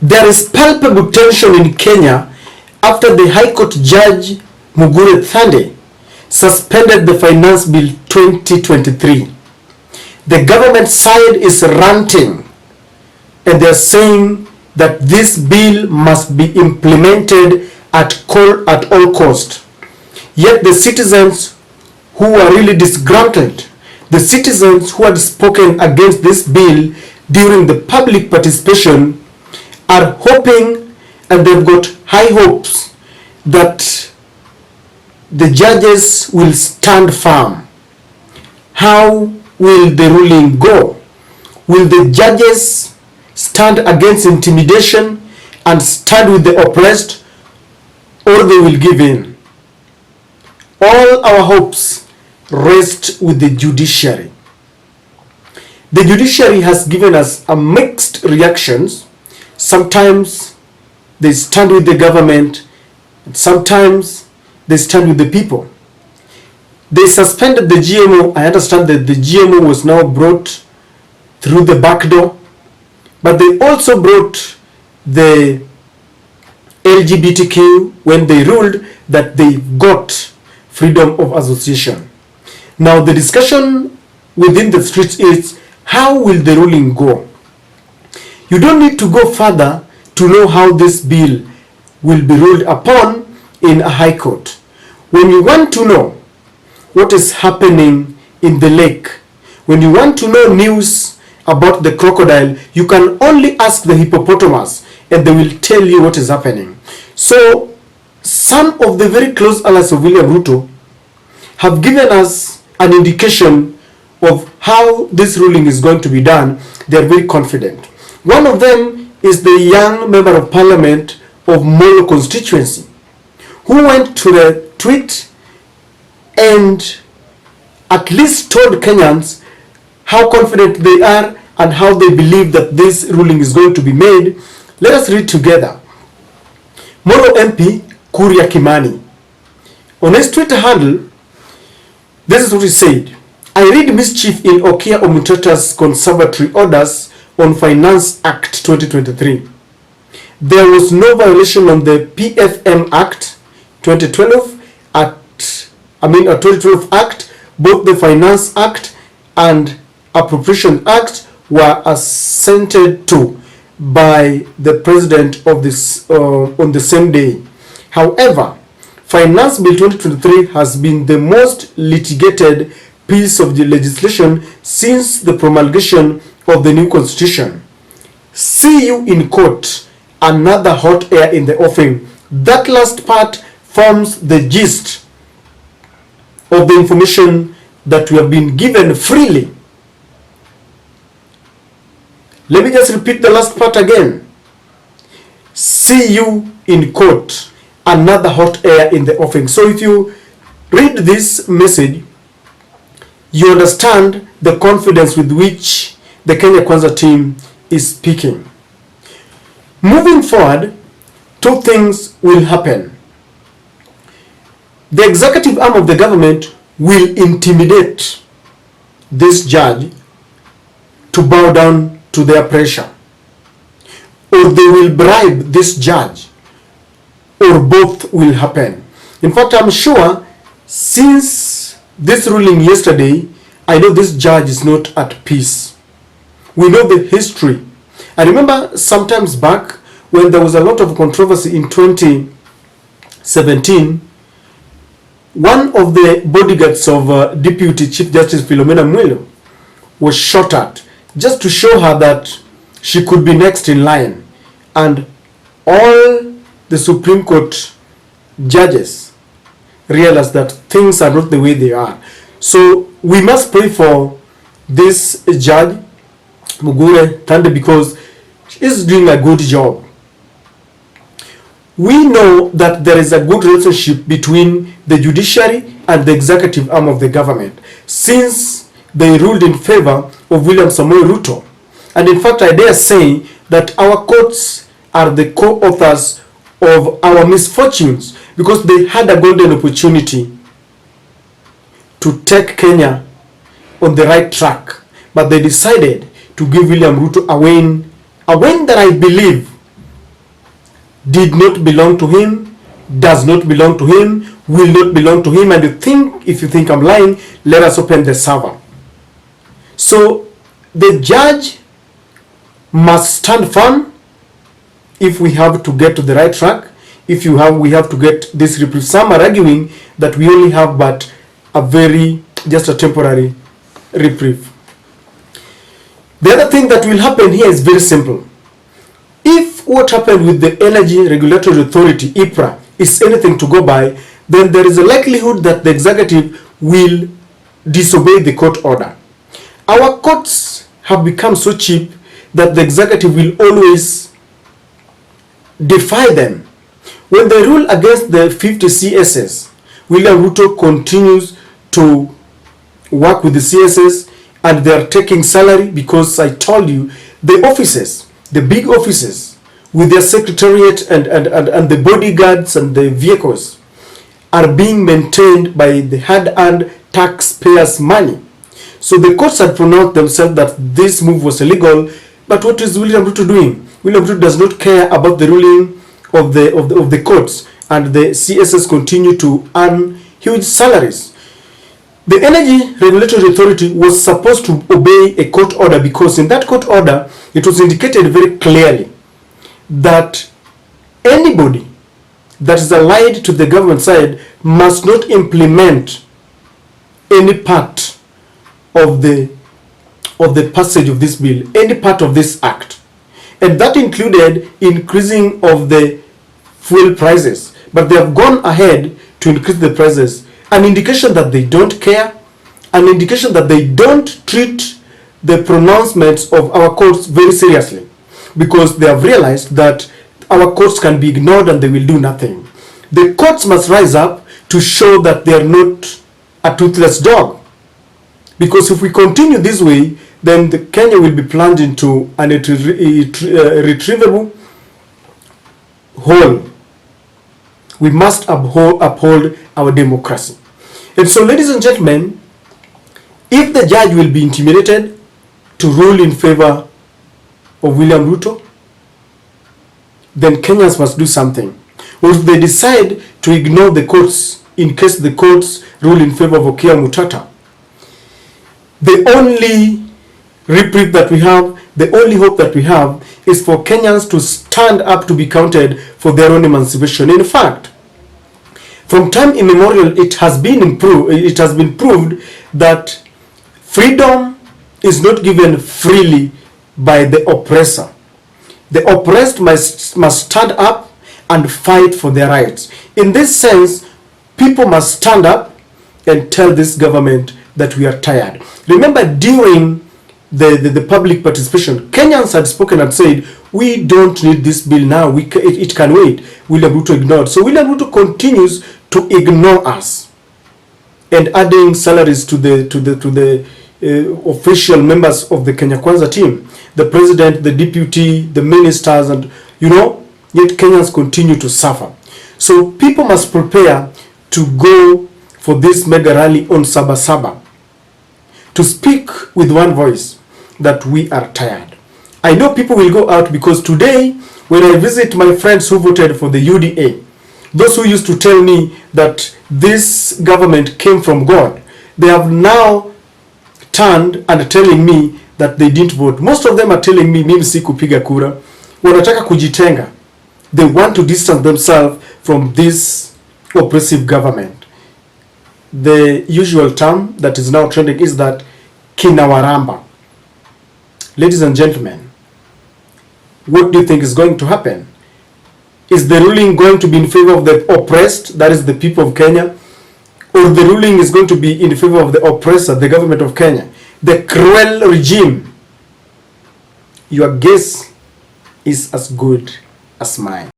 There is palpable tension in Kenya after the High Court Judge Mugure Thande suspended the Finance Bill 2023. The government side is ranting and they're saying that this bill must be implemented at all cost. Yet the citizens who are really disgruntled, the citizens who had spoken against this bill during the public participation are hoping, and they've got high hopes, that the judges will stand firm. How will the ruling go? Will the judges stand against intimidation and stand with the oppressed, or they will give in? All our hopes rest with the judiciary. The judiciary has given us a mixed reactions. Sometimes they stand with the government, and sometimes they stand with the people. They suspended the GMO. I understand that the GMO was now brought through the back door, but they also brought the LGBTQ when they ruled that they got freedom of association. Now the discussion within the streets is, how will the ruling go? You don't need to go further to know how this bill will be ruled upon in a high court. When you want to know what is happening in the lake, when you want to know news about the crocodile, you can only ask the hippopotamus and they will tell you what is happening. So some of the very close allies of William Ruto have given us an indication of how this ruling is going to be done. They are very confident. One of them is the young member of parliament of Molo constituency, who went to the tweet and at least told Kenyans how confident they are and how they believe that this ruling is going to be made. Let us read together. Molo MP Kuria Kimani, on his Twitter handle, this is what he said: I read mischief in Okia Omutata's conservatory orders on Finance Act 2023. There was no violation on the PFM Act 2012 2012 Act. Both the Finance Act and Appropriation Act were assented to by the president of this on the same day. However, Finance Bill 2023 has been the most litigated piece of the legislation since the promulgation of the new constitution. See you in court, another hot air in the offing. That last part forms the gist of the information that we have been given freely. Let me just repeat the last part again. See you in court, another hot air in the offing. So if you read this message, you understand the confidence with which the Kenya Kwanza team is speaking. Moving forward, two things will happen. The executive arm of the government will intimidate this judge to bow down to their pressure, or they will bribe this judge, or both will happen. In fact, I'm sure since this ruling yesterday, I know this judge is not at peace. We know the history. I remember sometimes back when there was a lot of controversy in 2017, one of the bodyguards of Deputy Chief Justice Philomena Mwilu was shot at just to show her that she could be next in line. And all the Supreme Court judges realized that things are not the way they are. So we must pray for this judge, Mugure Thande, because she's doing a good job. We know that there is a good relationship between the judiciary and the executive arm of the government since they ruled in favor of William Samoei Ruto. And in fact, I dare say that our courts are the co-authors of our misfortunes, because they had a golden opportunity to take Kenya on the right track, but they decided to give William Ruto a win that I believe did not belong to him, does not belong to him, will not belong to him. And if you think I'm lying, let us open the server. So the judge must stand firm if we have to get to the right track. We have to get this reprieve. Some are arguing that we only have but just a temporary reprieve. The other thing that will happen here is very simple. If what happened with the Energy Regulatory Authority, EPRA, is anything to go by, then there is a likelihood that the executive will disobey the court order. Our courts have become so cheap that the executive will always defy them. When they rule against the 50 CSS, William Ruto continues to work with the CSS, and they are taking salary because I told you the offices, the big offices with their secretariat and the bodyguards and the vehicles are being maintained by the hard-earned taxpayers' money. So the courts had pronounced themselves that this move was illegal. But what is William Ruto doing? William Ruto does not care about the ruling of the courts, and the CSS continue to earn huge salaries. The Energy Regulatory Authority was supposed to obey a court order, because in that court order it was indicated very clearly that anybody that is allied to the government side must not implement any part of the passage of this bill, any part of this act. And that included increasing of the fuel prices. But they have gone ahead to increase the prices. An indication that they don't care, an indication that they don't treat the pronouncements of our courts very seriously, because they have realized that our courts can be ignored and they will do nothing. The courts must rise up to show that they are not a toothless dog. Because if we continue this way, then Kenya will be plunged into an irretrievable hole. We must uphold our democracy. And so, ladies and gentlemen, if the judge will be intimidated to rule in favor of William Ruto, then Kenyans must do something. Or if they decide to ignore the courts in case the courts rule in favor of Okia Mutata, the only reprieve that we have, the only hope that we have, is for Kenyans to stand up to be counted for their own emancipation. In fact, from time immemorial, it has been proved that freedom is not given freely by the oppressor. The oppressed must stand up and fight for their rights. In this sense, people must stand up and tell this government that we are tired. Remember, during the public participation, Kenyans had spoken and said, we don't need this bill now, it can wait. William Ruto ignored. So William Ruto continues to ignore us, and adding salaries to the official members of the Kenya Kwanza team, the president, the deputy, the ministers, and yet Kenyans continue to suffer. So people must prepare to go for this mega rally on Sabasaba, to speak with one voice that we are tired. I know people will go out, because today when I visit my friends who voted for the UDA, those who used to tell me that this government came from God, they have now turned and telling me that they didn't vote. Most of them are telling me, mimi si kupiga kura, wanataka kujitenga. They want to distance themselves from this oppressive government. The usual term that is now trending is that kinawaramba. Ladies and gentlemen, what do you think is going to happen? Is the ruling going to be in favor of the oppressed, that is the people of Kenya, or the ruling is going to be in favor of the oppressor, the government of Kenya, the cruel regime? Your guess is as good as mine.